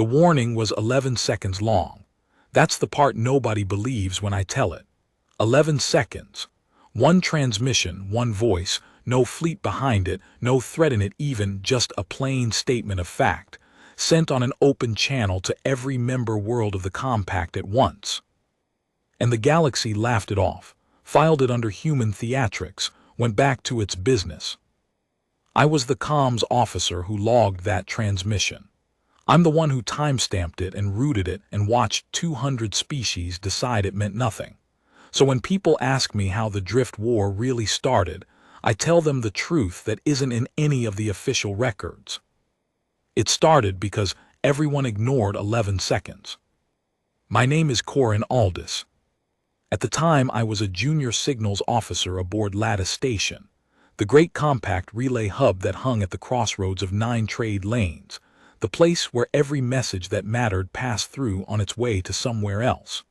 The warning was 11 seconds long. That's the part nobody believes when I tell it. 11 seconds. One transmission, one voice, no fleet behind it, no threat in it even, just a plain statement of fact, sent on an open channel to every member world of the compact at once. And the galaxy laughed it off, filed it under human theatrics, went back to its business. I was the comms officer who logged that transmission. I'm the one who timestamped it and routed it and watched 200 species decide it meant nothing. So when people ask me how the Drift War really started, I tell them the truth that isn't in any of the official records. It started because everyone ignored 11 seconds. My name is Corin Aldis. At the time, I was a junior signals officer aboard Lattice Station, the great compact relay hub that hung at the crossroads of 9 trade lanes, the place where every message that mattered passed through on its way to somewhere else.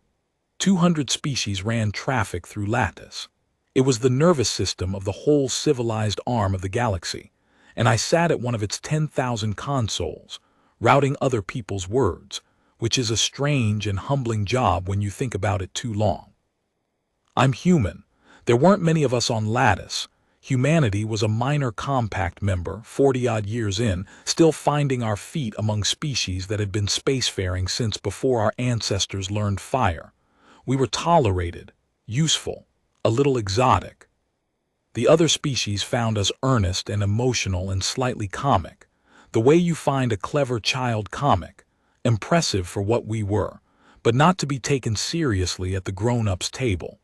200 species ran traffic through Lattice. It was the nervous system of the whole civilized arm of the galaxy, and I sat at one of its 10,000 consoles, routing other people's words, which is a strange and humbling job when you think about it too long. I'm human. There weren't many of us on Lattice. Humanity was a minor compact member, 40-odd years in, still finding our feet among species that had been spacefaring since before our ancestors learned fire. We were tolerated, useful, a little exotic. The other species found us earnest and emotional and slightly comic, the way you find a clever child comic, impressive for what we were, but not to be taken seriously at the grown-ups' table.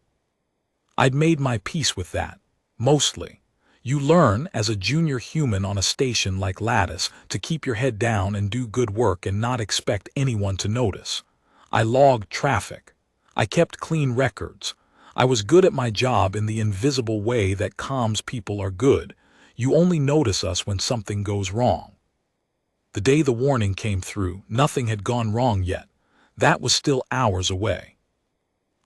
I'd made my peace with that. Mostly. You learn, as a junior human on a station like Lattice, to keep your head down and do good work and not expect anyone to notice. I logged traffic. I kept clean records. I was good at my job in the invisible way that comms people are good. You only notice us when something goes wrong. The day the warning came through, nothing had gone wrong yet. That was still hours away.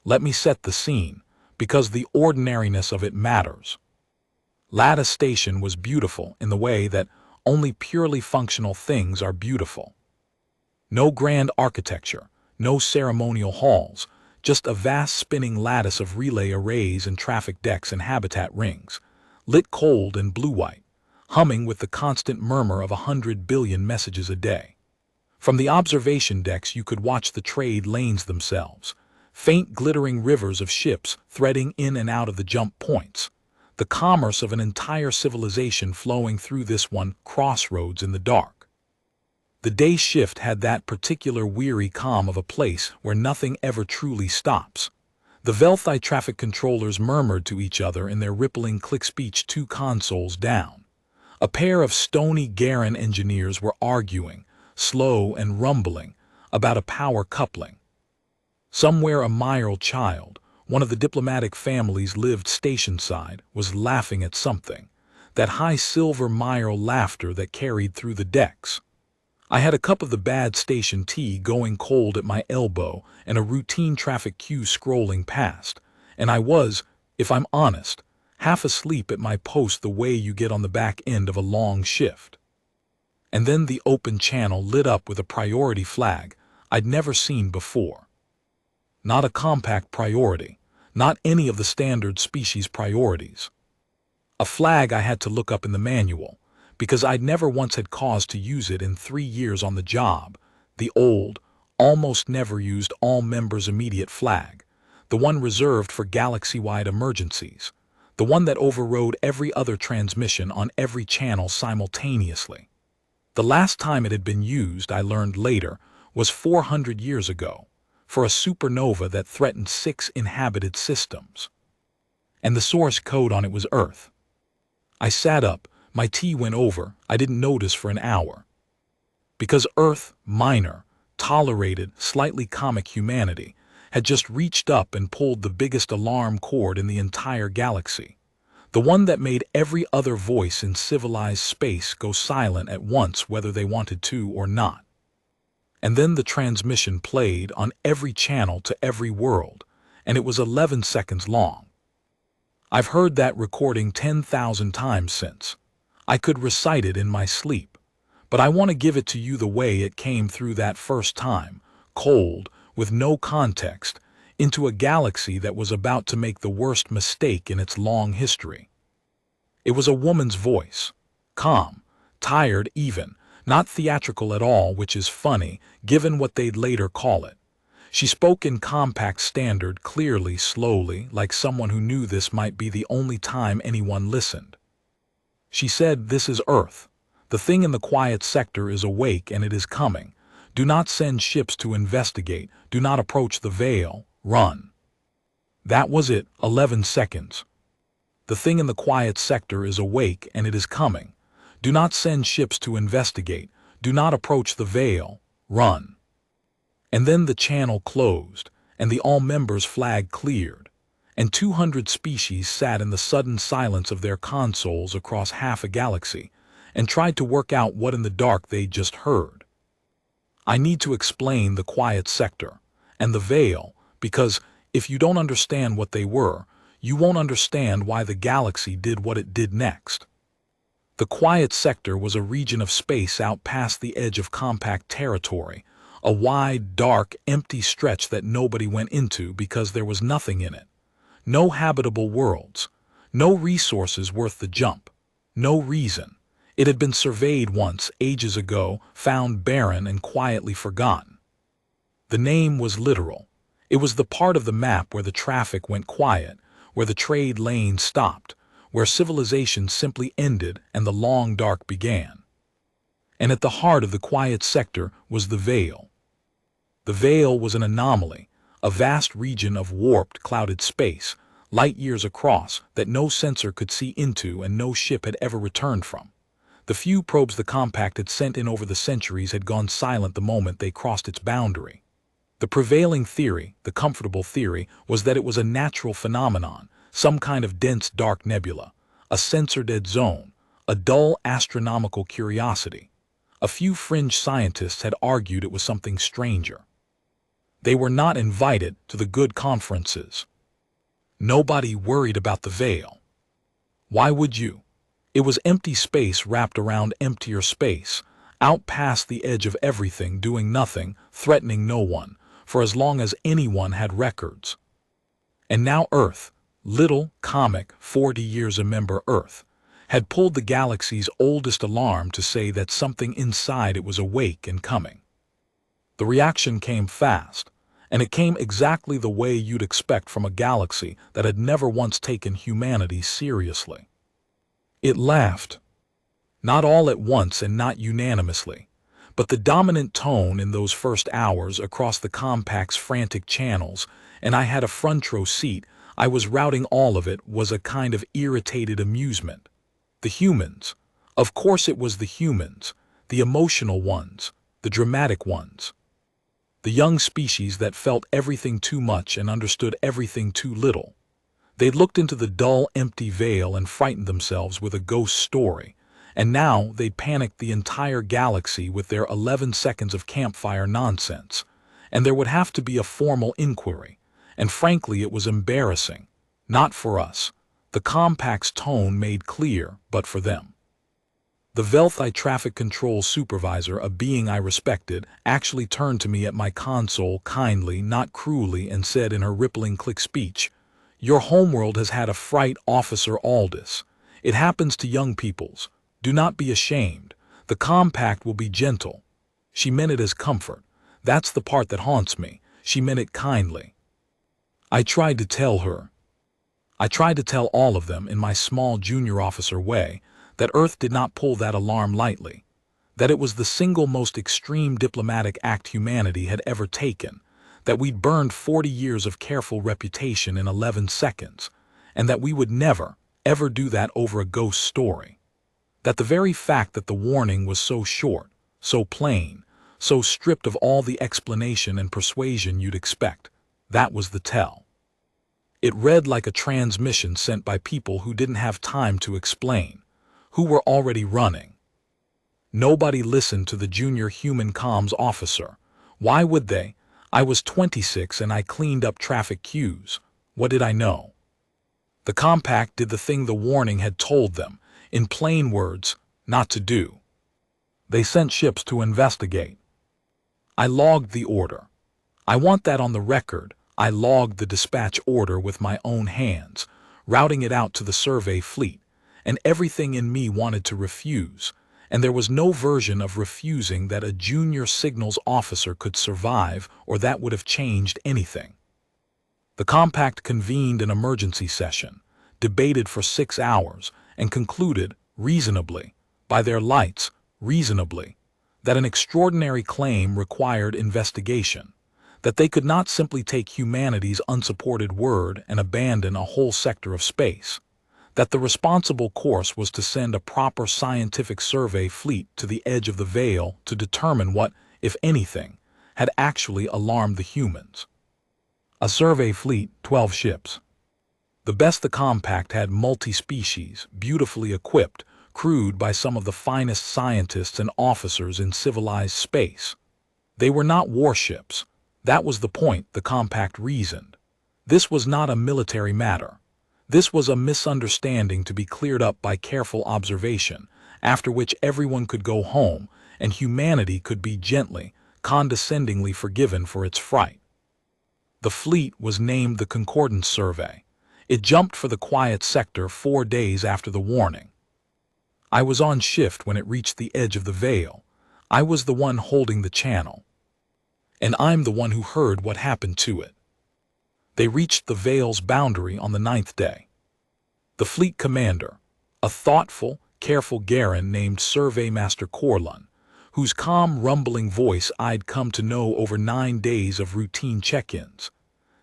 Let me set the scene, because the ordinariness of it matters. Lattice Station was beautiful in the way that only purely functional things are beautiful. No grand architecture, no ceremonial halls, just a vast spinning lattice of relay arrays and traffic decks and habitat rings, lit cold and blue-white, humming with the constant murmur of 100 billion messages a day. From the observation decks you could watch the trade lanes themselves, faint glittering rivers of ships threading in and out of the jump points, the commerce of an entire civilization flowing through this one crossroads in the dark. The day shift had that particular weary calm of a place where nothing ever truly stops. The Velthi traffic controllers murmured to each other in their rippling click speech 2 consoles down. A pair of stony Garen engineers were arguing, slow and rumbling, about a power coupling. Somewhere a Myral child, one of the diplomatic families lived station-side, was laughing at something, that high silver Myral laughter that carried through the decks. I had a cup of the bad station tea going cold at my elbow and a routine traffic queue scrolling past, and I was, if I'm honest, half asleep at my post the way you get on the back end of a long shift. And then the open channel lit up with a priority flag I'd never seen before. Not a compact priority, not any of the standard species priorities. A flag I had to look up in the manual, because I'd never once had cause to use it in 3 years on the job, the old, almost never used all members immediate flag, the one reserved for galaxy-wide emergencies, the one that overrode every other transmission on every channel simultaneously. The last time it had been used, I learned later, was 400 years ago, for a supernova that threatened 6 inhabited systems. And the source code on it was Earth. I sat up, my tea went over, I didn't notice for an hour. Because Earth, minor, tolerated, slightly comic humanity, had just reached up and pulled the biggest alarm cord in the entire galaxy, the one that made every other voice in civilized space go silent at once whether they wanted to or not. And then the transmission played on every channel to every world, and it was 11 seconds long. I've heard that recording 10,000 times since. I could recite it in my sleep. But I want to give it to you the way it came through that first time, cold, with no context, into a galaxy that was about to make the worst mistake in its long history. It was a woman's voice, calm, tired even, not theatrical at all, which is funny, given what they'd later call it. She spoke in compact standard, clearly, slowly, like someone who knew this might be the only time anyone listened. She said, "This is Earth. The thing in the quiet sector is awake and it is coming. Do not send ships to investigate. Do not approach the veil. Run." That was it, 11 seconds. "The thing in the quiet sector is awake and it is coming. Do not send ships to investigate. Do not approach the veil. Run." And then the channel closed, and the all-members flag cleared, and 200 species sat in the sudden silence of their consoles across half a galaxy, and tried to work out what in the dark they'd just heard. I need to explain the quiet sector and the veil, because if you don't understand what they were, you won't understand why the galaxy did what it did next. The quiet sector was a region of space out past the edge of compact territory, a wide, dark, empty stretch that nobody went into because there was nothing in it. No habitable worlds, no resources worth the jump, no reason. It had been surveyed once, ages ago, found barren and quietly forgotten. The name was literal. It was the part of the map where the traffic went quiet, where the trade lanes stopped, where civilization simply ended and the long dark began. And at the heart of the quiet sector was the veil. The veil was an anomaly, a vast region of warped, clouded space, light years across, that no sensor could see into and no ship had ever returned from. The few probes the compact had sent in over the centuries had gone silent the moment they crossed its boundary. The prevailing theory, the comfortable theory, was that it was a natural phenomenon, some kind of dense dark nebula, a sensor-dead zone, a dull astronomical curiosity. A few fringe scientists had argued it was something stranger. They were not invited to the good conferences. Nobody worried about the veil. Why would you? It was empty space wrapped around emptier space, out past the edge of everything, doing nothing, threatening no one, for as long as anyone had records. And now Earth, little, comic, 40 years a member Earth, had pulled the galaxy's oldest alarm to say that something inside it was awake and coming. The reaction came fast, and it came exactly the way you'd expect from a galaxy that had never once taken humanity seriously. It laughed. Not all at once and not unanimously, but the dominant tone in those first hours across the compact's frantic channels, and I had a front row seat, I was routing all of it, was a kind of irritated amusement. The humans. Of course it was the humans, the emotional ones, the dramatic ones. The young species that felt everything too much and understood everything too little. They'd looked into the dull, empty veil and frightened themselves with a ghost story, and now they'd panicked the entire galaxy with their 11 seconds of campfire nonsense, and there would have to be a formal inquiry, and frankly it was embarrassing. Not for us. The compact's tone made clear, but for them. The Velthi traffic control supervisor, a being I respected, actually turned to me at my console kindly, not cruelly, and said in her rippling click speech, "Your homeworld has had a fright, Officer Aldous. It happens to young peoples. Do not be ashamed. The compact will be gentle." She meant it as comfort. That's the part that haunts me. She meant it kindly. I tried to tell all of them in my small junior officer way that Earth did not pull that alarm lightly, that it was the single most extreme diplomatic act humanity had ever taken, that we'd burned 40 years of careful reputation in 11 seconds, and that we would never, ever do that over a ghost story. That the very fact that the warning was so short, so plain, so stripped of all the explanation and persuasion you'd expect, that was the tell. It read like a transmission sent by people who didn't have time to explain, who were already running. Nobody listened to the junior human comms officer. Why would they? I was 26 and I cleaned up traffic queues. What did I know? The compact did the thing the warning had told them, in plain words, not to do. They sent ships to investigate. I logged the order. I want that on the record. I logged the dispatch order with my own hands, routing it out to the survey fleet, and everything in me wanted to refuse, and there was no version of refusing that a junior signals officer could survive or that would have changed anything. The compact convened an emergency session, debated for 6 hours, and concluded, reasonably, by their lights, reasonably, that an extraordinary claim required investigation, that they could not simply take humanity's unsupported word and abandon a whole sector of space, that the responsible course was to send a proper scientific survey fleet to the edge of the veil to determine what, if anything, had actually alarmed the humans. A survey fleet, 12 ships. The best the compact had, multi-species, beautifully equipped, crewed by some of the finest scientists and officers in civilized space. They were not warships. That was the point, the compact reasoned. This was not a military matter. This was a misunderstanding to be cleared up by careful observation, after which everyone could go home and humanity could be gently, condescendingly forgiven for its fright. The fleet was named the Concordance Survey. It jumped for the quiet sector 4 days after the warning. I was on shift when it reached the edge of the veil. I was the one holding the channel. And I'm the one who heard what happened to it. They reached the veil's boundary on the 9th day. The fleet commander, a thoughtful, careful Garen named Survey Master Corlun, whose calm, rumbling voice I'd come to know over 9 days of routine check-ins,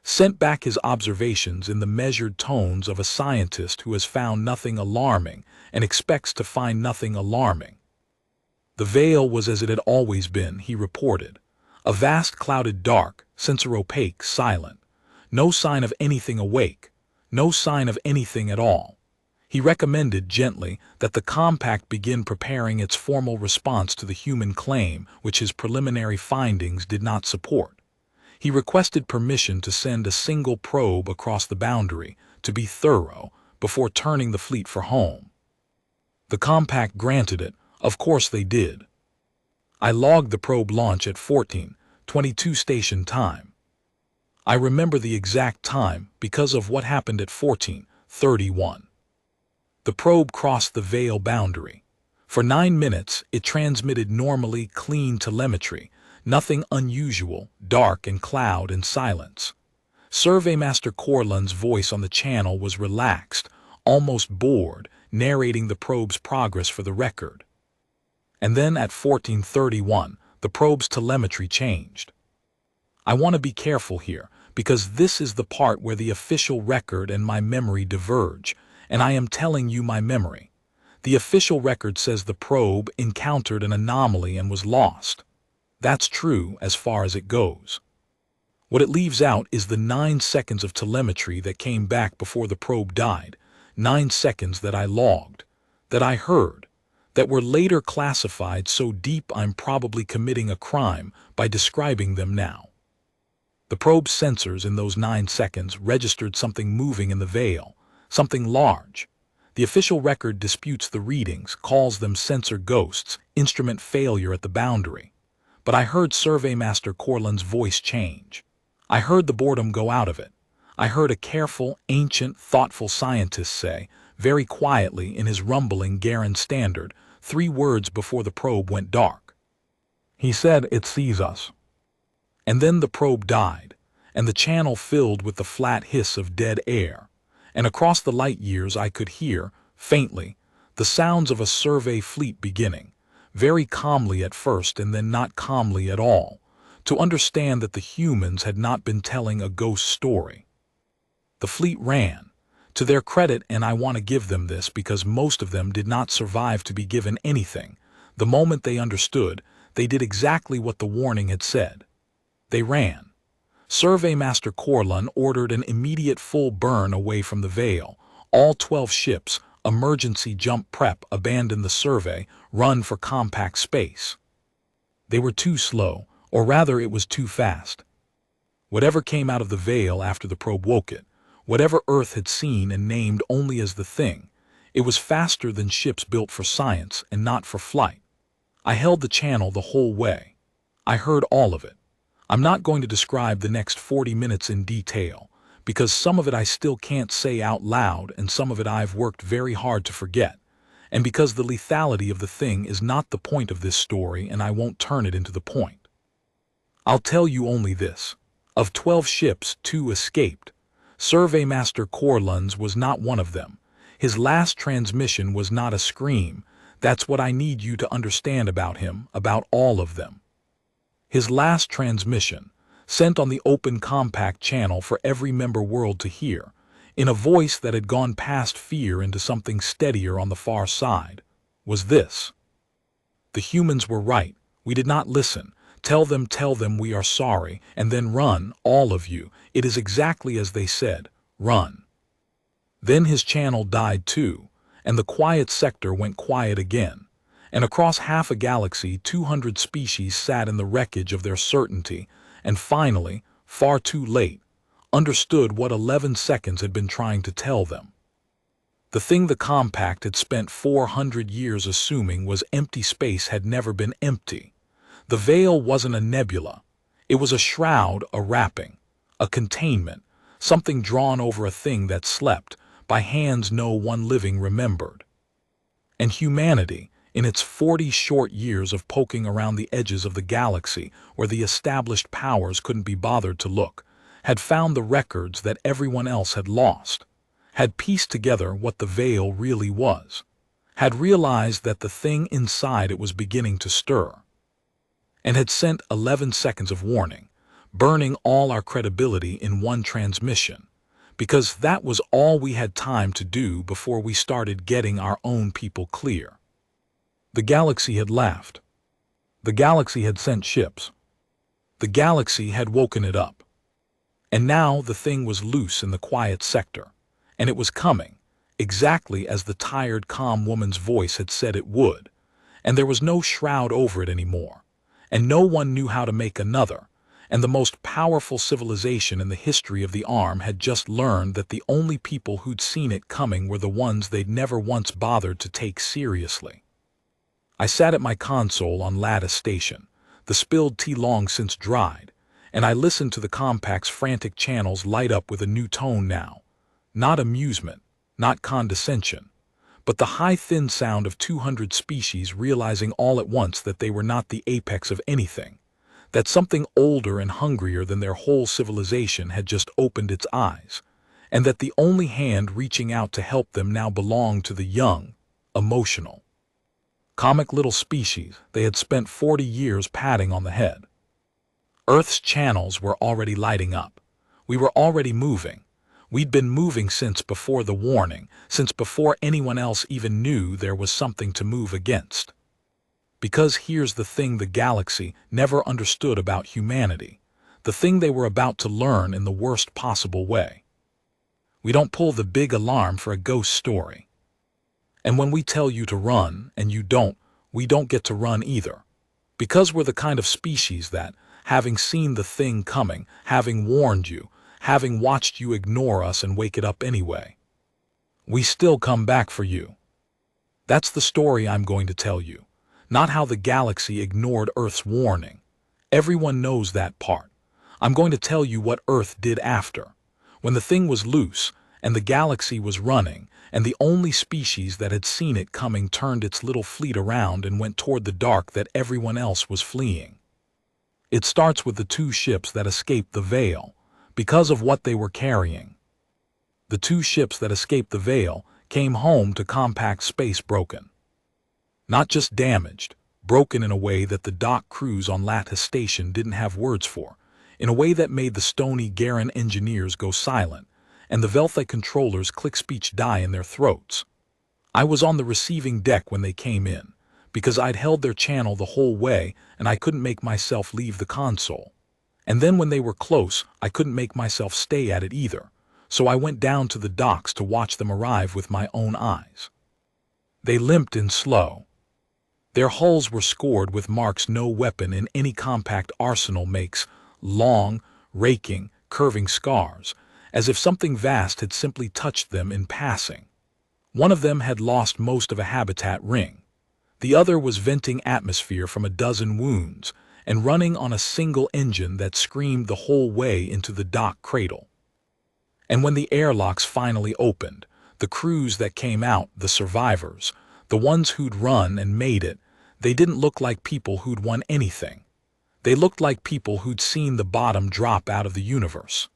sent back his observations in the measured tones of a scientist who has found nothing alarming and expects to find nothing alarming. The veil was as it had always been, he reported. A vast clouded dark, sensor-opaque, silent. No sign of anything awake. No sign of anything at all. He recommended gently that the compact begin preparing its formal response to the human claim, which his preliminary findings did not support. He requested permission to send a single probe across the boundary, to be thorough, before turning the fleet for home. The compact granted it. Of course they did. I logged the probe launch at 14:22 station time. I remember the exact time because of what happened at 14:31. The probe crossed the veil boundary. For 9 minutes, it transmitted normally clean telemetry, nothing unusual, dark and cloud and silence. Survey Master Corlun's voice on the channel was relaxed, almost bored, narrating the probe's progress for the record. And then at 14:31, the probe's telemetry changed. I want to be careful here, because this is the part where the official record and my memory diverge, and I am telling you my memory. The official record says the probe encountered an anomaly and was lost. That's true as far as it goes. What it leaves out is the 9 seconds of telemetry that came back before the probe died, 9 seconds that I logged, that I heard, that were later classified so deep I'm probably committing a crime by describing them now. The probe's sensors in those 9 seconds registered something moving in the veil, something large. The official record disputes the readings, calls them sensor ghosts, instrument failure at the boundary. But I heard Survey Master Corlun's voice change. I heard the boredom go out of it. I heard a careful, ancient, thoughtful scientist say, very quietly in his rumbling Garen standard, 3 words before the probe went dark. He said, "It sees us." And then the probe died, and the channel filled with the flat hiss of dead air, and across the light years I could hear, faintly, the sounds of a survey fleet beginning, very calmly at first and then not calmly at all, to understand that the humans had not been telling a ghost story. The fleet ran. To their credit, and I want to give them this because most of them did not survive to be given anything, the moment they understood, they did exactly what the warning had said. They ran. Survey Master Corlun ordered an immediate full burn away from the veil. All 12 ships, emergency jump prep, abandon the survey, run for compact space. They were too slow, or rather it was too fast. Whatever came out of the veil after the probe woke it, whatever Earth had seen and named only as the thing, it was faster than ships built for science and not for flight. I held the channel the whole way. I heard all of it. I'm not going to describe the next 40 minutes in detail, because some of it I still can't say out loud and some of it I've worked very hard to forget, and because the lethality of the thing is not the point of this story and I won't turn it into the point. I'll tell you only this. Of 12 ships, 2 escaped. Survey Master Corlun's was not one of them. His last transmission was not a scream. That's what I need you to understand about him, about all of them. His last transmission, sent on the open compact channel for every member world to hear, in a voice that had gone past fear into something steadier on the far side, was this. The humans were right. We did not listen. Tell them we are sorry, and then run, all of you. It is exactly as they said. Run. Then his channel died too, and the quiet sector went quiet again, and across half a galaxy 200 species sat in the wreckage of their certainty, and finally, far too late, understood what 11 seconds had been trying to tell them. The thing the compact had spent 400 years assuming was empty space had never been empty. The veil wasn't a nebula. It was a shroud, a wrapping, a containment, something drawn over a thing that slept, by hands no one living remembered. And humanity, in its 40 short years of poking around the edges of the galaxy where the established powers couldn't be bothered to look, had found the records that everyone else had lost, had pieced together what the veil really was, had realized that the thing inside it was beginning to stir, and had sent 11 seconds of warning, burning all our credibility in one transmission, because that was all we had time to do before we started getting our own people clear. The galaxy had laughed. The galaxy had sent ships. The galaxy had woken it up. And now the thing was loose in the quiet sector, and it was coming, exactly as the tired, calm woman's voice had said it would, and there was no shroud over it anymore, and no one knew how to make another, and the most powerful civilization in the history of the Arm had just learned that the only people who'd seen it coming were the ones they'd never once bothered to take seriously. I sat at my console on Lattice Station, the spilled tea long since dried, and I listened to the compact's frantic channels light up with a new tone now. Not amusement, not condescension, but the high thin sound of 200 species realizing all at once that they were not the apex of anything, that something older and hungrier than their whole civilization had just opened its eyes, and that the only hand reaching out to help them now belonged to the young, emotional, comic little species they had spent 40 years patting on the head. Earth's channels were already lighting up. We were already moving. We'd been moving since before the warning, since before anyone else even knew there was something to move against. Because here's the thing the galaxy never understood about humanity, the thing they were about to learn in the worst possible way. We don't pull the big alarm for a ghost story. And when we tell you to run, and you don't, we don't get to run either. Because we're the kind of species that, having seen the thing coming, having warned you, having watched you ignore us and wake it up anyway, we still come back for you. That's the story I'm going to tell you, not how the galaxy ignored Earth's warning. Everyone knows that part. I'm going to tell you what Earth did after, when the thing was loose and the galaxy was running, and the only species that had seen it coming turned its little fleet around and went toward the dark that everyone else was fleeing. It starts with the 2 ships that escaped the veil, because of what they were carrying. The 2 ships that escaped the veil came home to compact space broken. Not just damaged, broken in a way that the dock crews on Lattice Station didn't have words for, in a way that made the stony Garen engineers go silent, and the Veltha controllers click speech die in their throats. I was on the receiving deck when they came in, because I'd held their channel the whole way and I couldn't make myself leave the console. And then when they were close, I couldn't make myself stay at it either, so I went down to the docks to watch them arrive with my own eyes. They limped in slow. Their hulls were scored with marks no weapon in any compact arsenal makes, long, raking, curving scars, as if something vast had simply touched them in passing. One of them had lost most of a habitat ring. The other was venting atmosphere from a dozen wounds and running on a single engine that screamed the whole way into the dock cradle. And when the airlocks finally opened, the crews that came out, the survivors, the ones who'd run and made it, they didn't look like people who'd won anything. They looked like people who'd seen the bottom drop out of the universe.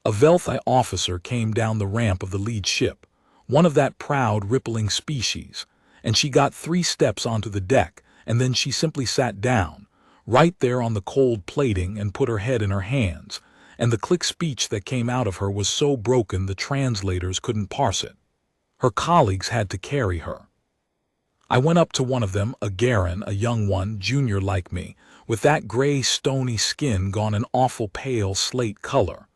A Velthi officer came down the ramp of the lead ship, one of that proud, rippling species, and she got 3 steps onto the deck, and then she simply sat down, right there on the cold plating, and put her head in her hands, and the click speech that came out of her was so broken the translators couldn't parse it. Her colleagues had to carry her. I went up to one of them, a Garen, a young one, junior like me, with that gray, stony skin gone an awful pale slate color.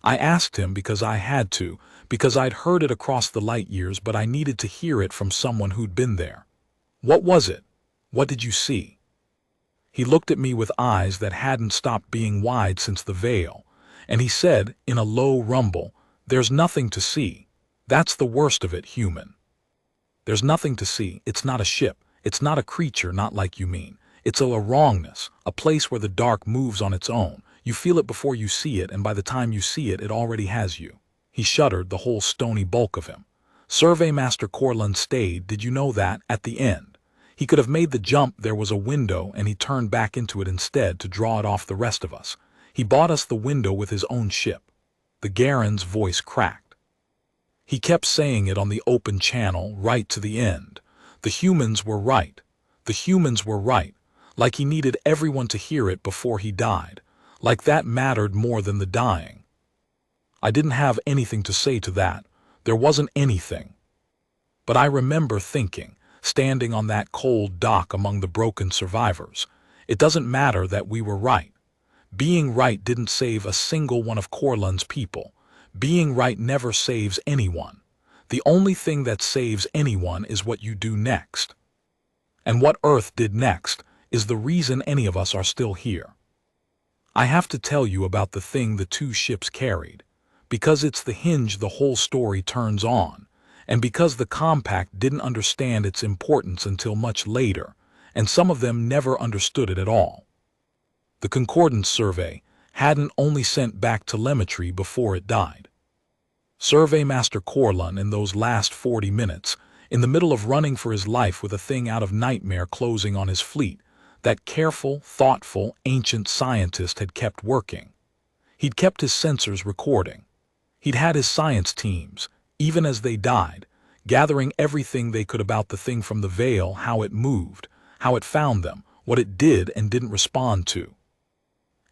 I asked him because I had to, because I'd heard it across the light years, but I needed to hear it from someone who'd been there. What was it? What did you see? He looked at me with eyes that hadn't stopped being wide since the veil, and he said, in a low rumble, "There's nothing to see. That's the worst of it, human. There's nothing to see. It's not a ship. It's not a creature, not like you mean. It's a wrongness, a place where the dark moves on its own. You feel it before you see it, and by the time you see it, it already has you." He shuddered, the whole stony bulk of him. Survey Master Corlund stayed, did you know that, at the end? He could have made the jump. There was a window, and he turned back into it instead to draw it off the rest of us. He bought us the window with his own ship. The Garen's voice cracked. He kept saying it on the open channel, right to the end. The humans were right. The humans were right. Like he needed everyone to hear it before he died. Like that mattered more than the dying. I didn't have anything to say to that. There wasn't anything. But I remember thinking, standing on that cold dock among the broken survivors, it doesn't matter that we were right. Being right didn't save a single one of Corlund's people. Being right never saves anyone. The only thing that saves anyone is what you do next. And what Earth did next is the reason any of us are still here. I have to tell you about the thing the 2 ships carried, because it's the hinge the whole story turns on, and because the compact didn't understand its importance until much later, and some of them never understood it at all. The Concordance survey hadn't only sent back telemetry before it died. Survey Master Corlund, in those last 40 minutes, in the middle of running for his life with a thing out of nightmare closing on his fleet, that careful, thoughtful, ancient scientist had kept working. He'd kept his sensors recording. He'd had his science teams, even as they died, gathering everything they could about the thing from the veil, how it moved, how it found them, what it did and didn't respond to.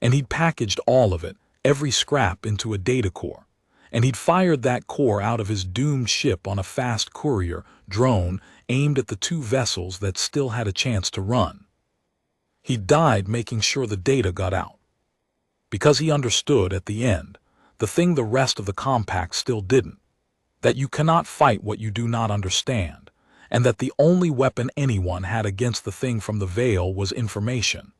And he'd packaged all of it, every scrap, into a data core. And he'd fired that core out of his doomed ship on a fast courier drone aimed at the 2 vessels that still had a chance to run. He died making sure the data got out. Because he understood at the end, the thing the rest of the compact still didn't, that you cannot fight what you do not understand, and that the only weapon anyone had against the thing from the veil was information,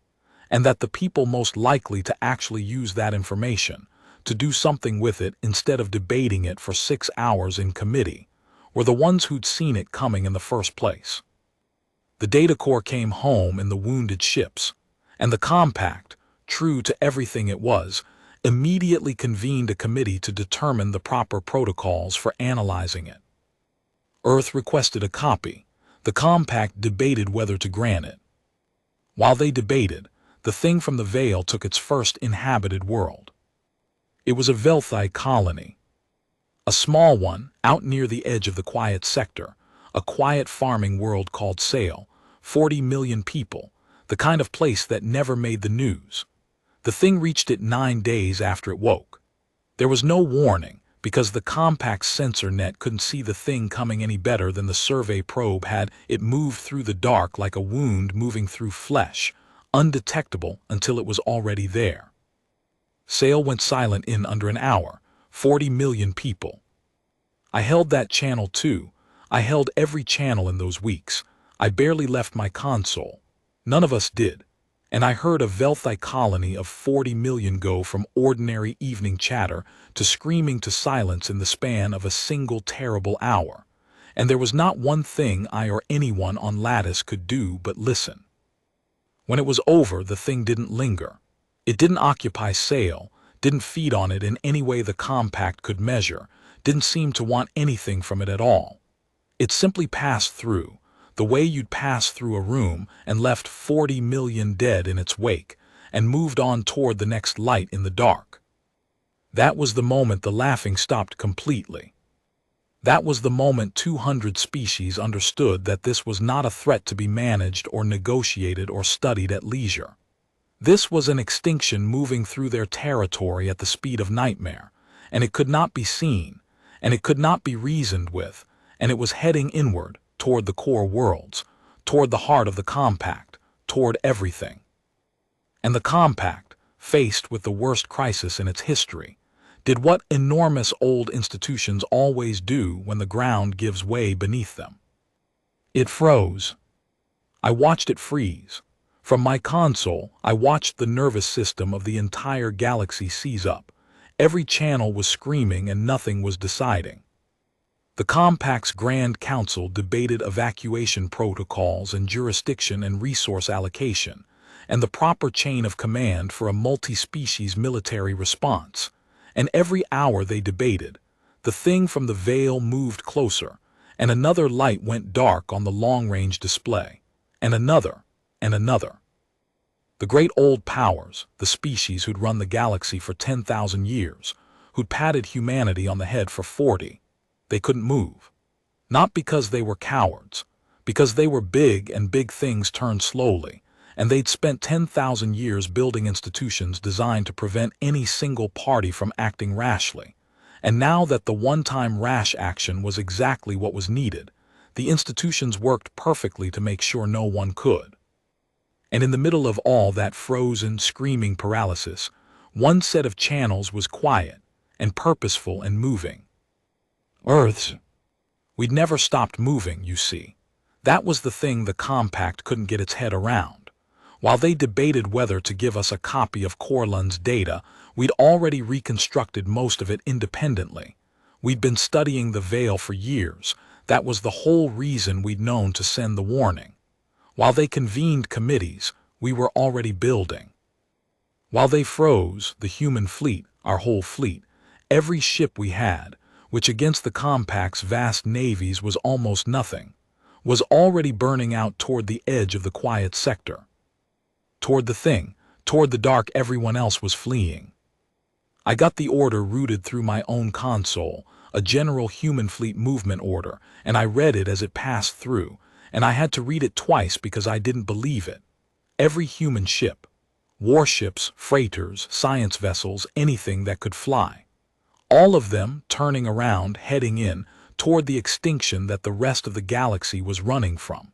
and that the people most likely to actually use that information, to do something with it instead of debating it for 6 hours in committee, were the ones who'd seen it coming in the first place. The data core came home in the wounded ships, and the compact, true to everything it was, immediately convened a committee to determine the proper protocols for analyzing it. Earth requested a copy. The compact debated whether to grant it. While they debated, the thing from the veil took its first inhabited world. It was a Velthi colony. A small one, out near the edge of the quiet sector, a quiet farming world called Sail, 40 million people, the kind of place that never made the news. The thing reached it 9 days after it woke. There was no warning, because the compact's sensor net couldn't see the thing coming any better than the survey probe had. It moved through the dark like a wound moving through flesh, undetectable until it was already there. Sail went silent in under an hour, 40 million people. I held that channel too. I held every channel in those weeks. I barely left my console. None of us did. And I heard a Velthi colony of 40 million go from ordinary evening chatter to screaming to silence in the span of a single terrible hour. and there was not one thing I or anyone on Lattice could do but listen. When it was over, the thing didn't linger. It didn't occupy sail, didn't feed on it in any way the compact could measure, didn't seem to want anything from it at all. It simply passed through, the way you'd pass through a room, and left 40 million dead in its wake, and moved on toward the next light in the dark. That was the moment the laughing stopped completely. That was the moment 200 species understood that this was not a threat to be managed or negotiated or studied at leisure. This was an extinction moving through their territory at the speed of nightmare, and it could not be seen, and it could not be reasoned with, and it was heading inward, toward the core worlds, toward the heart of the compact, toward everything. And the compact, faced with the worst crisis in its history, did what enormous old institutions always do when the ground gives way beneath them. It froze. I watched it freeze. From my console, I watched the nervous system of the entire galaxy seize up. Every channel was screaming and nothing was deciding. The Compact's Grand Council debated evacuation protocols and jurisdiction and resource allocation, and the proper chain of command for a multi-species military response. And every hour they debated, the thing from the veil moved closer, and another light went dark on the long-range display, and another, and another. The great old powers, the species who'd run the galaxy for 10,000 years, who'd patted humanity on the head for 40, they couldn't move. Not because they were cowards, because they were big and big things turned slowly, and they'd spent 10,000 years building institutions designed to prevent any single party from acting rashly. And now that the one-time rash action was exactly what was needed, the institutions worked perfectly to make sure no one could. And in the middle of all that frozen, screaming paralysis, one set of channels was quiet and purposeful and moving. Earth's. We'd never stopped moving, you see. That was the thing the Compact couldn't get its head around. While they debated whether to give us a copy of Corlun's data, we'd already reconstructed most of it independently. We'd been studying the veil for years. That was the whole reason we'd known to send the warning. While they convened committees, we were already building. While they froze, the human fleet, our whole fleet, every ship we had, which against the Compact's vast navies was almost nothing, was already burning out toward the edge of the quiet sector. Toward the thing, toward the dark everyone else was fleeing. I got the order routed through my own console, a general human fleet movement order, and I read it as it passed through, and I had to read it twice because I didn't believe it. Every human ship, warships, freighters, science vessels, anything that could fly, all of them turning around, heading in, toward the extinction that the rest of the galaxy was running from.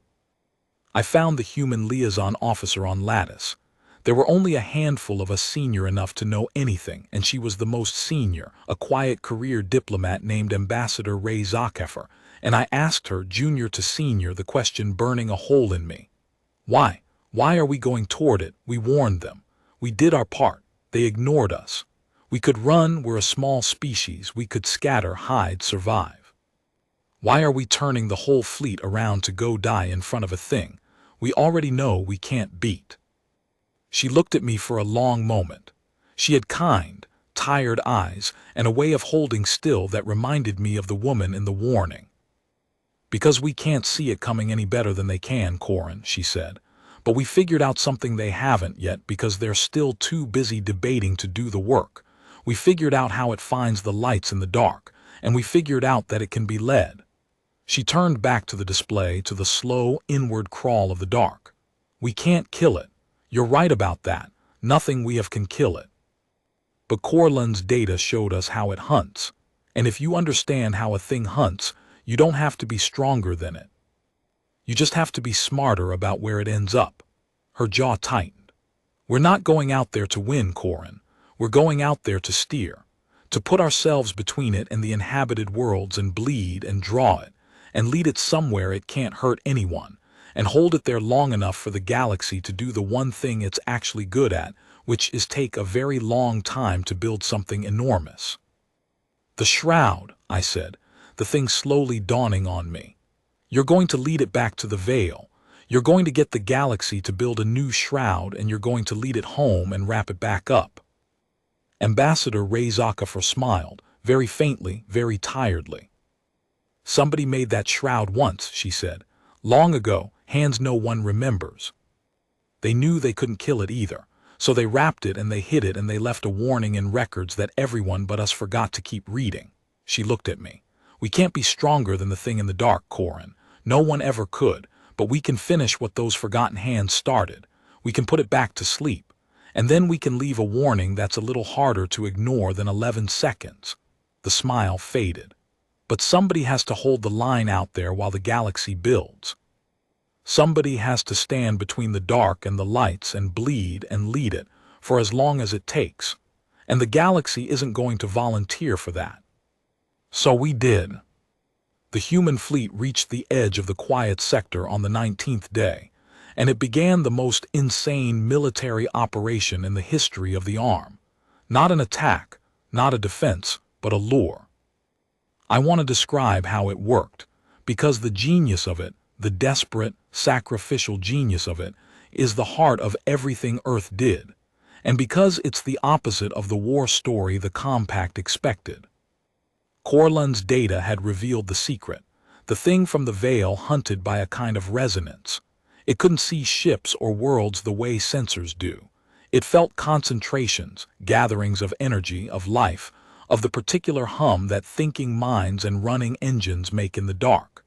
I found the human liaison officer on Lattice. There were only a handful of us senior enough to know anything, and she was the most senior, a quiet career diplomat named Ambassador Ray Zakhefer, and I asked her, junior to senior, the question burning a hole in me. Why? Why are we going toward it? We warned them. We did our part. They ignored us. We could run, we're a small species. We could scatter, hide, survive. Why are we turning the whole fleet around to go die in front of a thing we already know we can't beat? She looked at me for a long moment. She had kind, tired eyes and a way of holding still that reminded me of the woman in the warning. Because we can't see it coming any better than they can, Corin, she said. But we figured out something they haven't yet because they're still too busy debating to do the work. We figured out how it finds the lights in the dark, and we figured out that it can be led. She turned back to the display, to the slow, inward crawl of the dark. We can't kill it. You're right about that. Nothing we have can kill it. But Corlun's data showed us how it hunts. And if you understand how a thing hunts, you don't have to be stronger than it. You just have to be smarter about where it ends up. Her jaw tightened. We're not going out there to win, Corin. We're going out there to steer. To put ourselves between it and the inhabited worlds and bleed and draw it, and lead it somewhere it can't hurt anyone, and hold it there long enough for the galaxy to do the one thing it's actually good at, which is take a very long time to build something enormous. The shroud, I said, the thing slowly dawning on me. You're going to lead it back to the veil. You're going to get the galaxy to build a new shroud, and you're going to lead it home and wrap it back up." Ambassador Razakafor smiled, very faintly, very tiredly. "Somebody made that shroud once," she said. "Long ago, hands no one remembers. They knew they couldn't kill it either, so they wrapped it and they hid it and they left a warning in records that everyone but us forgot to keep reading." She looked at me. "We can't be stronger than the thing in the dark, Corin. No one ever could, but we can finish what those forgotten hands started. We can put it back to sleep, and then we can leave a warning that's a little harder to ignore than 11 seconds. The smile faded. "But somebody has to hold the line out there while the galaxy builds. Somebody has to stand between the dark and the lights and bleed and lead it for as long as it takes. And the galaxy isn't going to volunteer for that." So we did. The human fleet reached the edge of the quiet sector on the 19th day, and it began the most insane military operation in the history of the arm. Not an attack, not a defense, but a lure. I want to describe how it worked, because the genius of it, the desperate, sacrificial genius of it, is the heart of everything Earth did, and because it's the opposite of the war story the Compact expected. Corlun's data had revealed the secret, the thing from the veil hunted by a kind of resonance. It couldn't see ships or worlds the way sensors do. It felt concentrations, gatherings of energy, of life, of the particular hum that thinking minds and running engines make in the dark.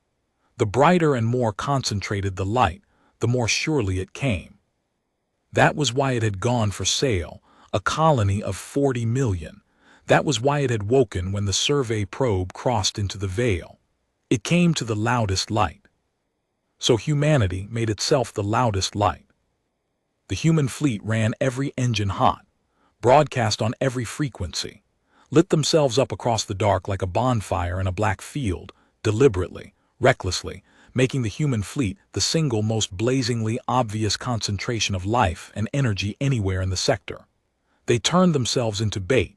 The brighter and more concentrated the light, the more surely it came. That was why it had gone for sale, a colony of 40 million. That was why it had woken when the survey probe crossed into the veil. It came to the loudest light. So humanity made itself the loudest light. The human fleet ran every engine hot, broadcast on every frequency, lit themselves up across the dark like a bonfire in a black field, deliberately, recklessly, making the human fleet the single most blazingly obvious concentration of life and energy anywhere in the sector. They turned themselves into bait,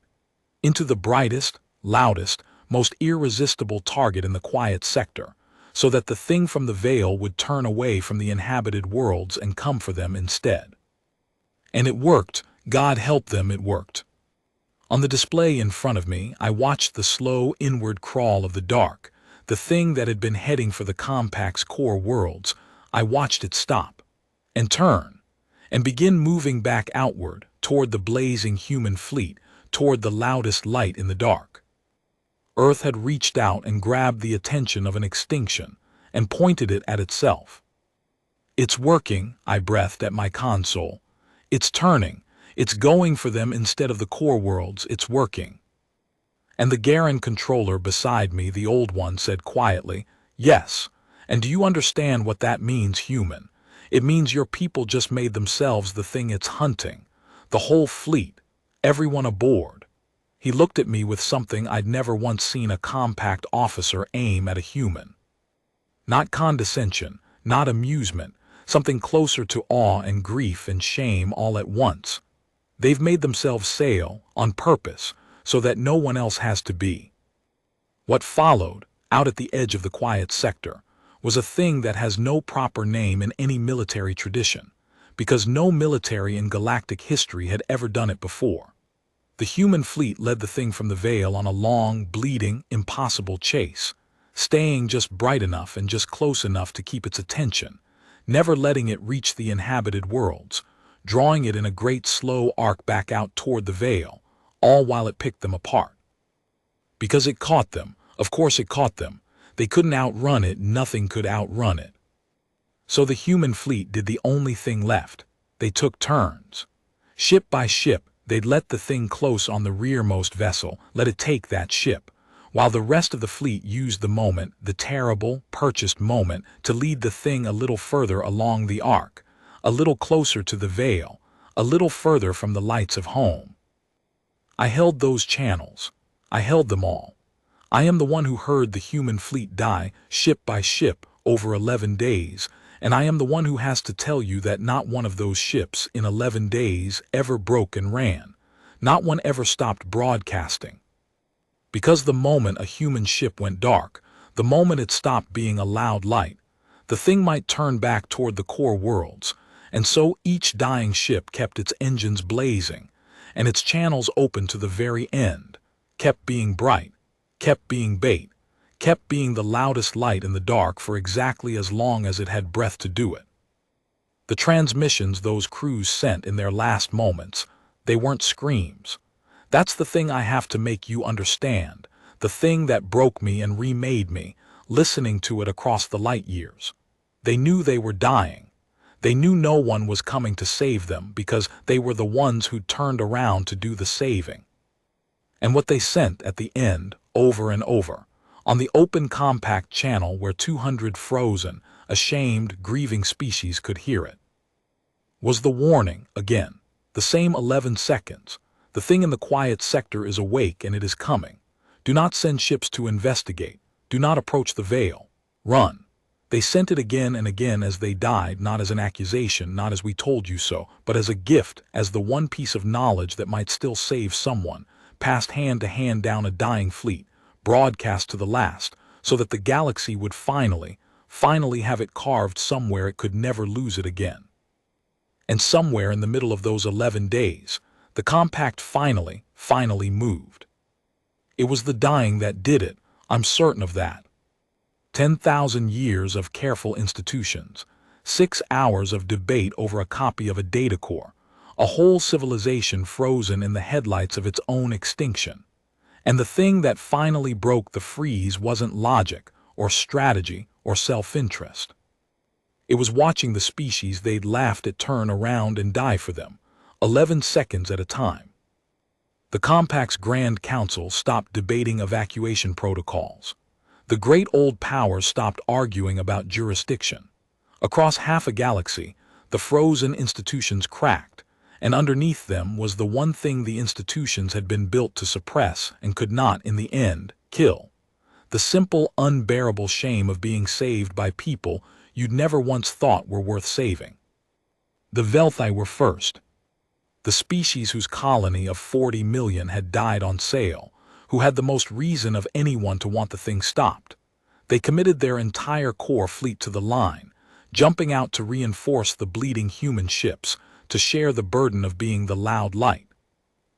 into the brightest, loudest, most irresistible target in the quiet sector, so that the thing from the veil would turn away from the inhabited worlds and come for them instead. And it worked. God help them, it worked. On the display in front of me, I watched the slow inward crawl of the dark, the thing that had been heading for the Compact's core worlds. I watched it stop, and turn, and begin moving back outward, toward the blazing human fleet, toward the loudest light in the dark. Earth had reached out and grabbed the attention of an extinction, and pointed it at itself. "It's working," I breathed at my console. "It's turning. It's going for them instead of the core worlds. It's working." And the Garen controller beside me, the old one, said quietly, "Yes. And do you understand what that means, human? It means your people just made themselves the thing it's hunting. The whole fleet. Everyone aboard." He looked at me with something I'd never once seen a Compact officer aim at a human. Not condescension, not amusement, something closer to awe and grief and shame all at once. They've made themselves sail, on purpose, so that no one else has to be. What followed, out at the edge of the quiet sector, was a thing that has no proper name in any military tradition, because no military in galactic history had ever done it before. The human fleet led the thing from the veil on a long, bleeding, impossible chase, staying just bright enough and just close enough to keep its attention, never letting it reach the inhabited worlds, drawing it in a great slow arc back out toward the veil, all while it picked them apart. Because it caught them, of course it caught them. They couldn't outrun it, nothing could outrun it. So the human fleet did the only thing left. They took turns. Ship by ship, they'd let the thing close on the rearmost vessel, let it take that ship, while the rest of the fleet used the moment, the terrible, purchased moment, to lead the thing a little further along the arc, a little closer to the veil, a little further from the lights of home. I held those channels. I held them all. I am the one who heard the human fleet die, ship by ship, over 11 days, and I am the one who has to tell you that not one of those ships in 11 days ever broke and ran. Not one ever stopped broadcasting. Because the moment a human ship went dark, The moment it stopped being a loud light, the thing might turn back toward the core worlds, and so each dying ship kept its engines blazing, and its channels open to the very end, kept being bright, kept being bait, kept being the loudest light in the dark for exactly as long as it had breath to do it. The transmissions those crews sent in their last moments, they weren't screams. That's the thing I have to make you understand, the thing that broke me and remade me, listening to it across the light years. They knew they were dying. They knew no one was coming to save them because they were the ones who turned around to do the saving. And what they sent at the end, over and over, on the open compact channel where 200 frozen, ashamed, grieving species could hear it, was the warning again, the same 11 seconds. The thing in the quiet sector is awake and it is coming. Do not send ships to investigate. Do not approach the veil. Run. They sent it again and again as they died, not as an accusation, not as we told you so, but as a gift, as the one piece of knowledge that might still save someone, passed hand to hand down a dying fleet, broadcast to the last, so that the galaxy would finally have it carved somewhere it could never lose it again. And somewhere in the middle of those 11 days, the compact finally moved. It was the dying that did it, I'm certain of that. 10,000 years of careful institutions, 6 hours of debate over a copy of a data core, a whole civilization frozen in the headlights of its own extinction. And the thing that finally broke the freeze wasn't logic or strategy or self-interest. It was watching the species they'd laughed at turn around and die for them, 11 seconds at a time. The Compact's Grand Council stopped debating evacuation protocols. The great old powers stopped arguing about jurisdiction. Across half a galaxy, the frozen institutions cracked, and underneath them was the one thing the institutions had been built to suppress and could not, in the end, kill. The simple, unbearable shame of being saved by people you'd never once thought were worth saving. The Velthi were first. The species whose colony of 40 million had died on sail, who had the most reason of anyone to want the thing stopped. They committed their entire core fleet to the line, jumping out to reinforce the bleeding human ships, to share the burden of being the loud light.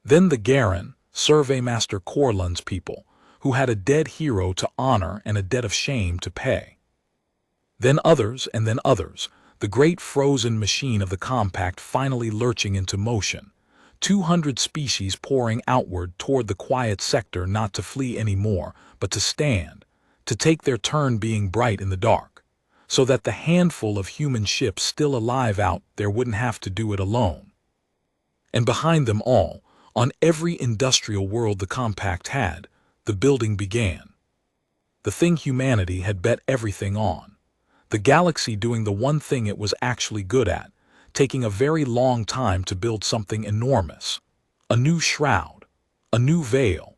Then the Garen, Surveymaster Corlun's people, who had a dead hero to honor and a debt of shame to pay. Then others, and then others, the great frozen machine of the Compact finally lurching into motion, 200 species pouring outward toward the quiet sector, not to flee anymore, but to stand, to take their turn being bright in the dark, so that the handful of human ships still alive out there wouldn't have to do it alone. And behind them all, on every industrial world the Compact had, the building began. The thing humanity had bet everything on. The galaxy doing the one thing it was actually good at, taking a very long time to build something enormous. A new shroud, a new veil,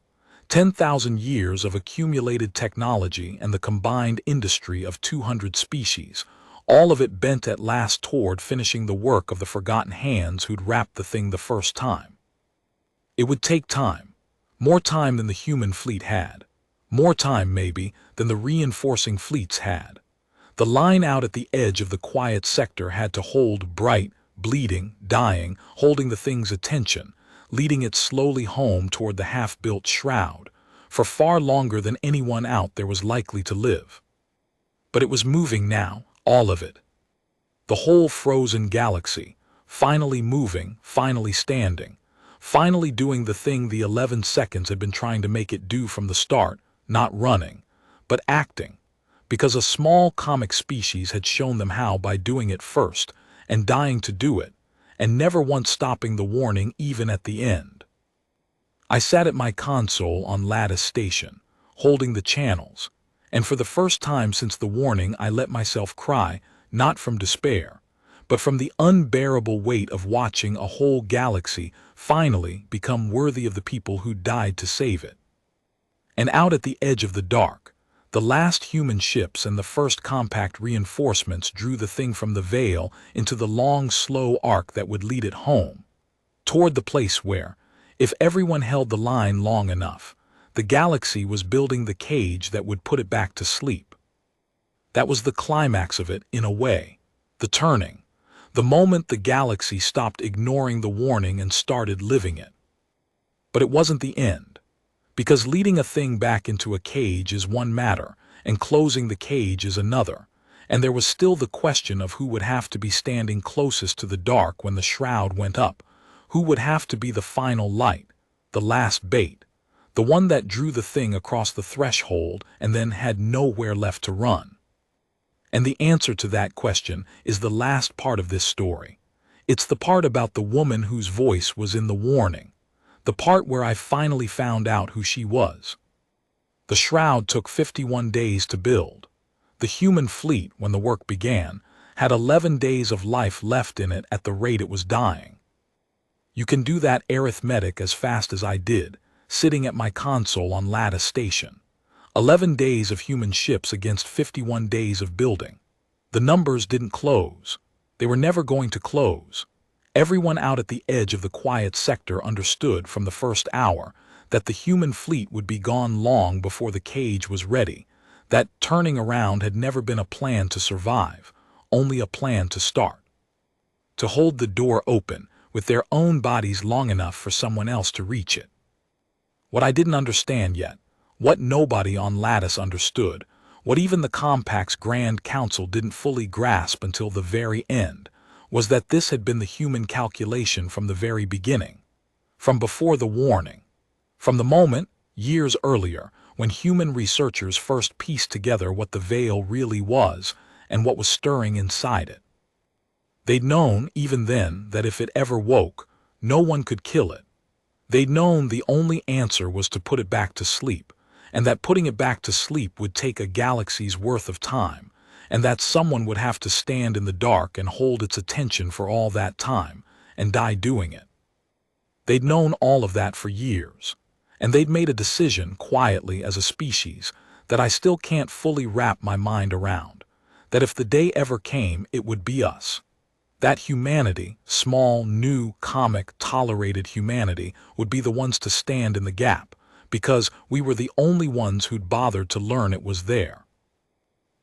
10,000 years of accumulated technology and the combined industry of 200 species, all of it bent at last toward finishing the work of the forgotten hands who'd wrapped the thing the first time. It would take time, more time than the human fleet had, more time maybe than the reinforcing fleets had. The line out at the edge of the quiet sector had to hold bright, bleeding, dying, holding the thing's attention, leading it slowly home toward the half-built shroud, for far longer than anyone out there was likely to live. But it was moving now, all of it. The whole frozen galaxy, finally moving, finally standing, finally doing the thing the 11 seconds had been trying to make it do from the start, not running, but acting. Because a small comic species had shown them how by doing it first, and dying to do it, and never once stopping the warning even at the end. I sat at my console on Lattice Station, holding the channels, and for the first time since the warning I let myself cry, not from despair, but from the unbearable weight of watching a whole galaxy finally become worthy of the people who died to save it. And out at the edge of the dark, the last human ships and the first Compact reinforcements drew the thing from the veil into the long, slow arc that would lead it home, toward the place where, if everyone held the line long enough, The galaxy was building the cage that would put it back to sleep. That was the climax of it, in a way. The turning. The moment the galaxy stopped ignoring the warning and started living it. But it wasn't the end. Because leading a thing back into a cage is one matter, and closing the cage is another. And there was still the question of who would have to be standing closest to the dark when the shroud went up, who would have to be the final light, the last bait, the one that drew the thing across the threshold and then had nowhere left to run. And the answer to that question is the last part of this story. It's the part about the woman whose voice was in the warning, the part where I finally found out who she was. The shroud took 51 days to build. The human fleet, when the work began, had 11 days of life left in it at the rate it was dying. You can do that arithmetic as fast as I did, sitting at my console on Loudest Station. 11 days of human ships against 51 days of building. The numbers didn't close. They were never going to close. Everyone out at the edge of the quiet sector understood from the first hour that the human fleet would be gone long before the cage was ready, that turning around had never been a plan to survive, only a plan to start. To hold the door open with their own bodies long enough for someone else to reach it. What I didn't understand yet, what nobody on Lattice understood, what even the Compact's Grand Council didn't fully grasp until the very end, was that this had been the human calculation from the very beginning, from before the warning, from the moment, years earlier, when human researchers first pieced together what the veil really was and what was stirring inside it. They'd known, even then, that if it ever woke, no one could kill it. They'd known the only answer was to put it back to sleep, and that putting it back to sleep would take a galaxy's worth of time, and that someone would have to stand in the dark and hold its attention for all that time, and die doing it. They'd known all of that for years, and they'd made a decision quietly as a species that I still can't fully wrap my mind around, that if the day ever came, it would be us. That humanity, small, new, comic, tolerated humanity, would be the ones to stand in the gap, because we were the only ones who'd bothered to learn it was there.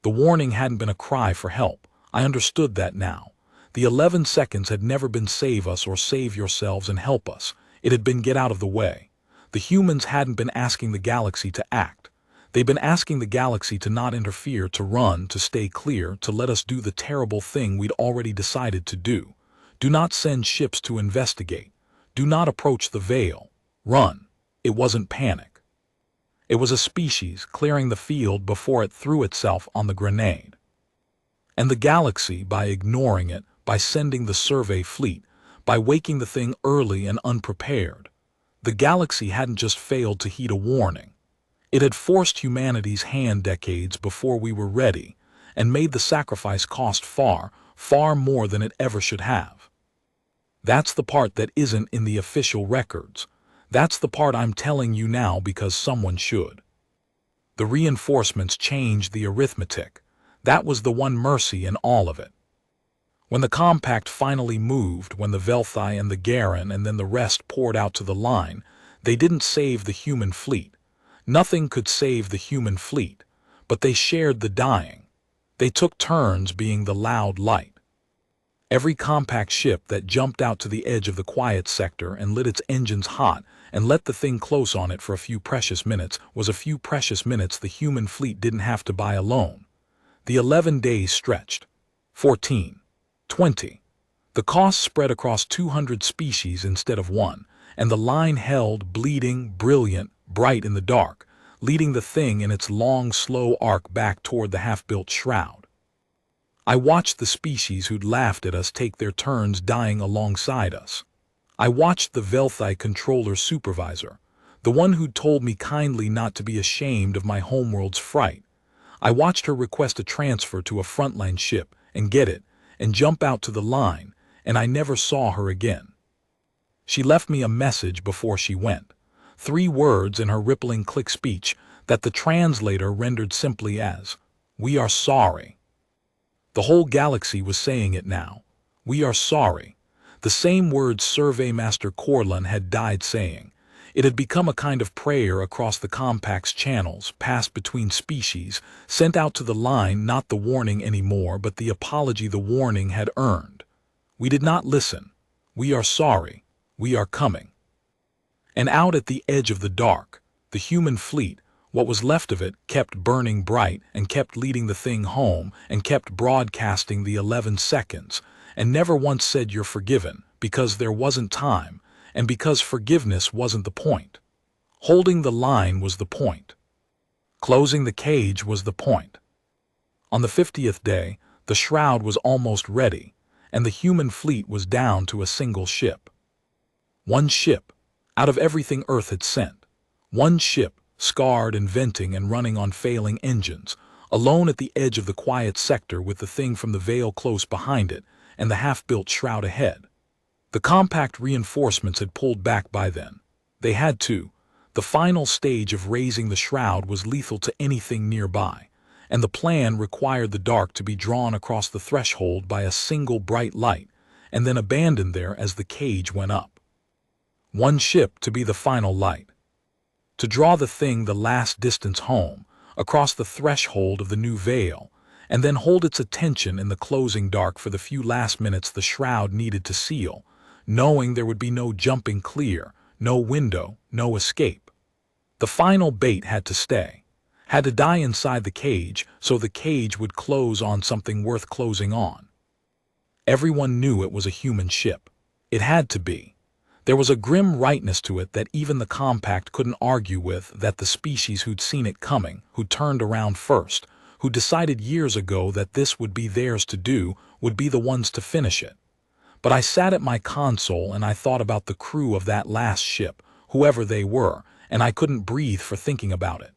The warning hadn't been a cry for help. I understood that now. The 11 seconds had never been save us or save yourselves and help us. It had been get out of the way. The humans hadn't been asking the galaxy to act. They'd been asking the galaxy to not interfere, to run, to stay clear, to let us do the terrible thing we'd already decided to do. Do not send ships to investigate. Do not approach the veil. Run. It wasn't panic. It was a species clearing the field before it threw itself on the grenade. And the galaxy, by ignoring it, by sending the survey fleet, by waking the thing early and unprepared, the galaxy hadn't just failed to heed a warning. It had forced humanity's hand decades before we were ready, and made the sacrifice cost far, far more than it ever should have. That's the part that isn't in the official records. That's the part I'm telling you now because someone should. The reinforcements changed the arithmetic. That was the one mercy in all of it. When the Compact finally moved, when the Velthi and the Garen and then the rest poured out to the line, they didn't save the human fleet. Nothing could save the human fleet, but they shared the dying. They took turns being the loud light. Every Compact ship that jumped out to the edge of the quiet sector and lit its engines hot and let the thing close on it for a few precious minutes was a few precious minutes the human fleet didn't have to buy alone. The 11 days stretched. 14. 20. The cost spread across 200 species instead of one, and the line held, bleeding, brilliant, bright in the dark, leading the thing in its long, slow arc back toward the half-built shroud. I watched the species who'd laughed at us take their turns dying alongside us. I watched the Velthi controller supervisor, the one who'd told me kindly not to be ashamed of my homeworld's fright. I watched her request a transfer to a frontline ship and get it, and jump out to the line, and I never saw her again. She left me a message before she went. 3 words in her rippling click speech that the translator rendered simply as, "We are sorry." The whole galaxy was saying it now. We are sorry. The same words Survey Master Corlin had died saying. It had become a kind of prayer across the compact's channels, passed between species, sent out to the line, not the warning anymore, but the apology the warning had earned. We did not listen. We are sorry. We are coming. And out at the edge of the dark, the human fleet, what was left of it, kept burning bright and kept leading the thing home and kept broadcasting the 11 seconds and never once said you're forgiven, because there wasn't time and because forgiveness wasn't the point. Holding the line was the point. Closing the cage was the point. On the 50th day, the shroud was almost ready and the human fleet was down to a single ship. One ship, out of everything Earth had sent. One ship, scarred and venting and running on failing engines, alone at the edge of the quiet sector with the thing from the veil close behind it and the half-built shroud ahead. The compact reinforcements had pulled back by then. They had to. The final stage of raising the shroud was lethal to anything nearby, and the plan required the dark to be drawn across the threshold by a single bright light and then abandoned there as the cage went up. One ship to be the final light. To draw the thing the last distance home, across the threshold of the new veil, and then hold its attention in the closing dark for the few last minutes the shroud needed to seal, knowing there would be no jumping clear, no window, no escape. The final bait had to stay, had to die inside the cage so the cage would close on something worth closing on. Everyone knew it was a human ship. It had to be. There was a grim rightness to it that even the compact couldn't argue with, that the species who'd seen it coming, who turned around first, who decided years ago that this would be theirs to do, would be the ones to finish it. But I sat at my console and I thought about the crew of that last ship, whoever they were, and I couldn't breathe for thinking about it.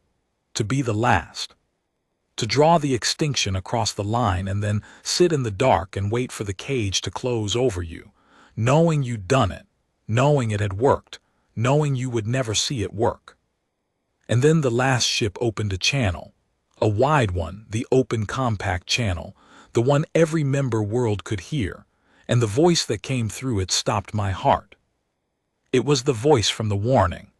To be the last. To draw the extinction across the line and then sit in the dark and wait for the cage to close over you, knowing you'd done it. Knowing it had worked, knowing you would never see it work. And then the last ship opened a channel, a wide one, the open compact channel, the one every member world could hear, and the voice that came through it stopped my heart. It was the voice from the warning.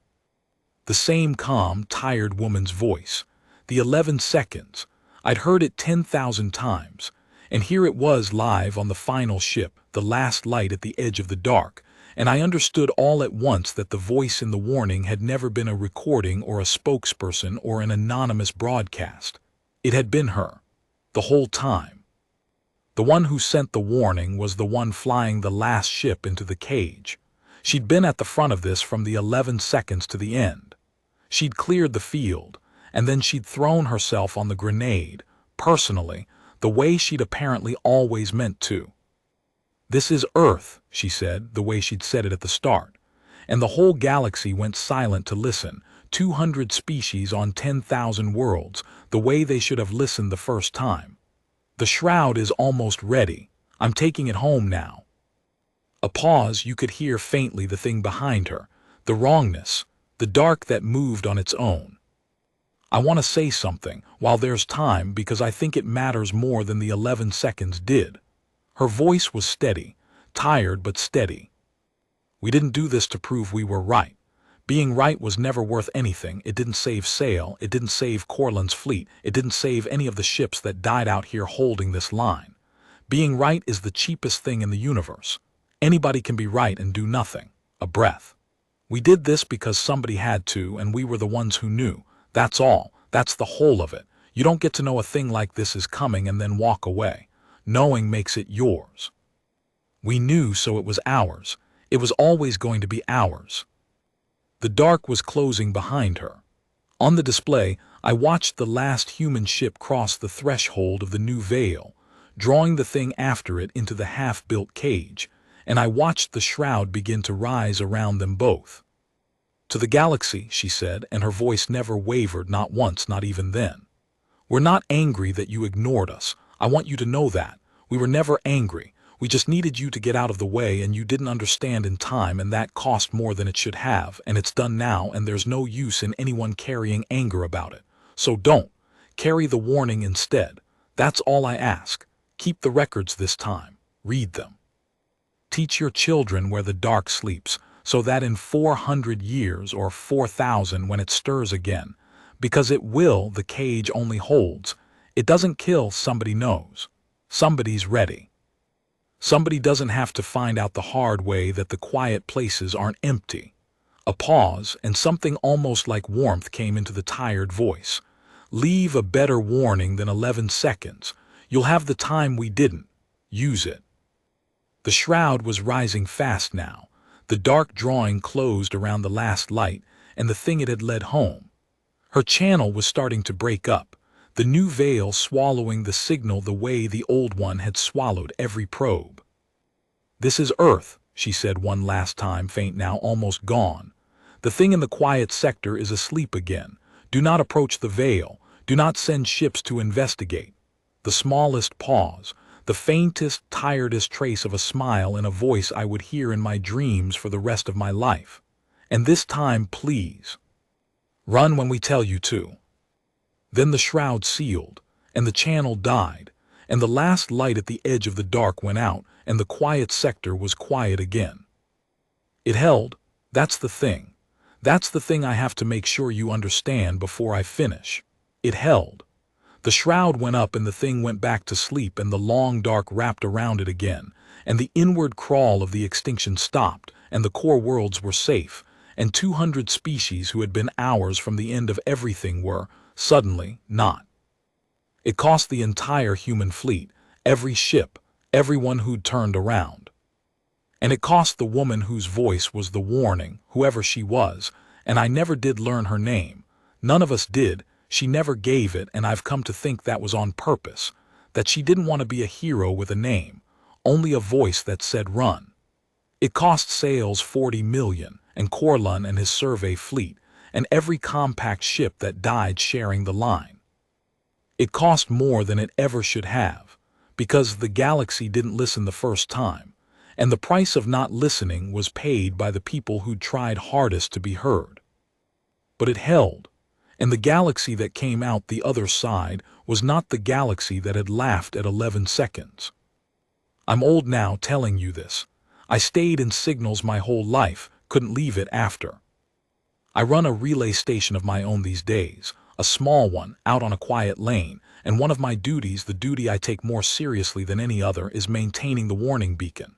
The same calm, tired woman's voice. The 11 seconds. I'd heard it 10,000 times, and here it was live on the final ship, the last light at the edge of the dark, and I understood all at once that the voice in the warning had never been a recording or a spokesperson or an anonymous broadcast. It had been her, the whole time. The one who sent the warning was the one flying the last ship into the cage. She'd been at the front of this from the 11 seconds to the end. She'd cleared the field, and then she'd thrown herself on the grenade, personally, the way she'd apparently always meant to. "This is Earth," she said, the way she'd said it at the start. And the whole galaxy went silent to listen, 200 species on 10,000 worlds, the way they should have listened the first time. "The shroud is almost ready. I'm taking it home now." A pause. You could hear faintly the thing behind her, the wrongness, the dark that moved on its own. "I want to say something, while there's time, because I think it matters more than the 11 seconds did." Her voice was steady, tired but steady. "We didn't do this to prove we were right. Being right was never worth anything. It didn't save Sail, it didn't save Corland's fleet, it didn't save any of the ships that died out here holding this line. Being right is the cheapest thing in the universe. Anybody can be right and do nothing. A breath. We did this because somebody had to, and we were the ones who knew. That's all. That's the whole of it. You don't get to know a thing like this is coming and then walk away. Knowing makes it yours. We knew, so it was ours. It was always going to be ours." The dark was closing behind her. On the display, I watched the last human ship cross the threshold of the new veil, drawing the thing after it into the half-built cage, and I watched the shroud begin to rise around them both. "To the galaxy," she said, and her voice never wavered, not once, not even then. "We're not angry that you ignored us. I want you to know that. We were never angry. We just needed you to get out of the way, and you didn't understand in time, and that cost more than it should have, and it's done now, and there's no use in anyone carrying anger about it. So don't. Carry the warning instead. That's all I ask. Keep the records this time. Read them. Teach your children where the dark sleeps, so that in 400 years or 4,000 when it stirs again, because it will, the cage only holds. It doesn't kill, somebody knows. Somebody's ready. Somebody doesn't have to find out the hard way that the quiet places aren't empty. A pause, and something almost like warmth came into the tired voice. Leave a better warning than 11 seconds. You'll have the time we didn't. Use it. The shroud was rising fast now. The dark drawing closed around the last light and the thing it had led home. Her channel was starting to break up, the new veil swallowing the signal the way the old one had swallowed every probe. "This is Earth," she said one last time, faint now, almost gone. "The thing in the quiet sector is asleep again. Do not approach the veil. Do not send ships to investigate." The smallest pause, the faintest, tiredest trace of a smile in a voice I would hear in my dreams for the rest of my life. "And this time, please. Run when we tell you to." Then the shroud sealed, and the channel died, and the last light at the edge of the dark went out, and the quiet sector was quiet again. It held. That's the thing. That's the thing I have to make sure you understand before I finish. It held. The shroud went up and the thing went back to sleep, and the long dark wrapped around it again, and the inward crawl of the extinction stopped, and the core worlds were safe, and 200 species who had been hours from the end of everything were, suddenly, not. It cost the entire human fleet, every ship, everyone who'd turned around. And it cost the woman whose voice was the warning, whoever she was, and I never did learn her name. None of us did. She never gave it, and I've come to think that was on purpose, that she didn't want to be a hero with a name, only a voice that said run. It cost Sales 40 million, and Corlun and his survey fleet, and every compact ship that died sharing the line. It cost more than it ever should have, because the galaxy didn't listen the first time, and the price of not listening was paid by the people who'd tried hardest to be heard. But it held, and the galaxy that came out the other side was not the galaxy that had laughed at 11 seconds. I'm old now telling you this. I stayed in signals my whole life, couldn't leave it after. I run a relay station of my own these days, a small one, out on a quiet lane, and one of my duties, the duty I take more seriously than any other, is maintaining the warning beacon.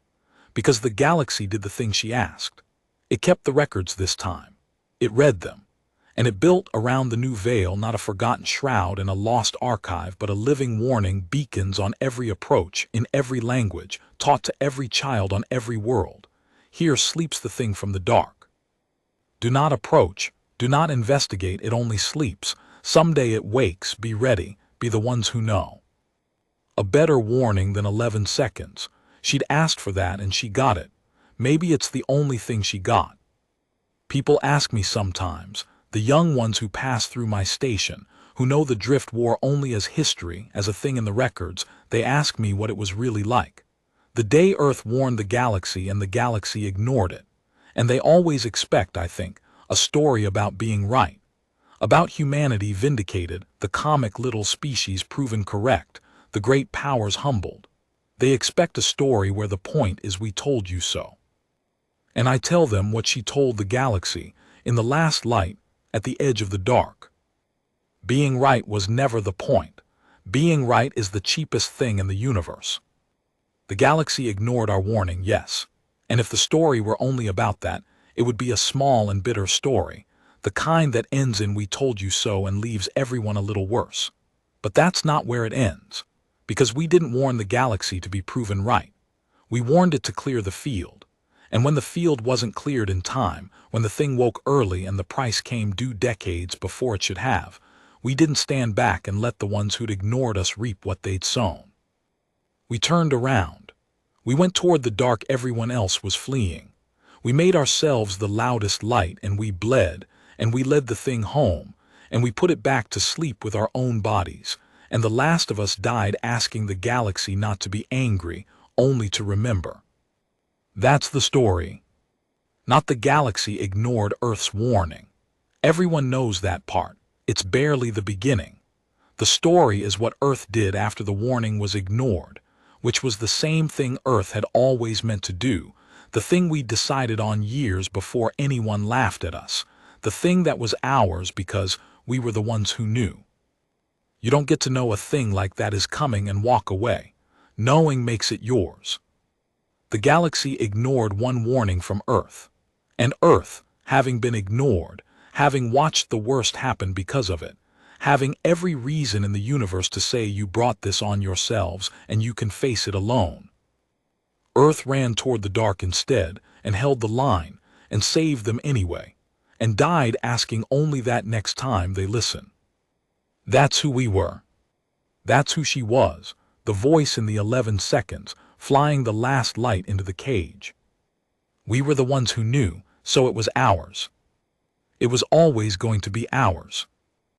Because the galaxy did the thing she asked. It kept the records this time. It read them. And it built around the new veil not a forgotten shroud and a lost archive, but a living warning, beacons on every approach, in every language, taught to every child on every world. Here sleeps the thing from the dark. Do not approach, do not investigate, it only sleeps. Someday it wakes, be ready, be the ones who know. A better warning than 11 seconds. She'd asked for that and she got it. Maybe it's the only thing she got. People ask me sometimes, the young ones who pass through my station, who know the Drift War only as history, as a thing in the records, they ask me what it was really like. The day Earth warned the galaxy and the galaxy ignored it. And they always expect, I think, a story about being right. About humanity vindicated, the comic little species proven correct, the great powers humbled. They expect a story where the point is we told you so. And I tell them what she told the galaxy, in the last light, at the edge of the dark. Being right was never the point. Being right is the cheapest thing in the universe. The galaxy ignored our warning, yes. And if the story were only about that, it would be a small and bitter story, the kind that ends in "we told you so" and leaves everyone a little worse. But that's not where it ends, because we didn't warn the galaxy to be proven right. We warned it to clear the field. And when the field wasn't cleared in time, when the thing woke early and the price came due decades before it should have, we didn't stand back and let the ones who'd ignored us reap what they'd sown. We turned around. We went toward the dark everyone else was fleeing. We made ourselves the loudest light, and we bled, and we led the thing home, and we put it back to sleep with our own bodies, and the last of us died asking the galaxy not to be angry, only to remember. That's the story. Not the galaxy ignored Earth's warning. Everyone knows that part. It's barely the beginning. The story is what Earth did after the warning was ignored, which was the same thing Earth had always meant to do, The thing we decided on years before anyone laughed at us. The thing that was ours because we were the ones who knew. You don't get to know a thing like that is coming and walk away. Knowing makes it yours. The galaxy ignored one warning from Earth. And Earth, having been ignored, having watched the worst happen because of it, having every reason in the universe to say you brought this on yourselves and you can face it alone. Earth ran toward the dark instead and held the line and saved them anyway, and died asking only that next time they listen. That's who we were. That's who she was, the voice in the 11 seconds, flying the last light into the cage. We were the ones who knew, so it was ours. It was always going to be ours.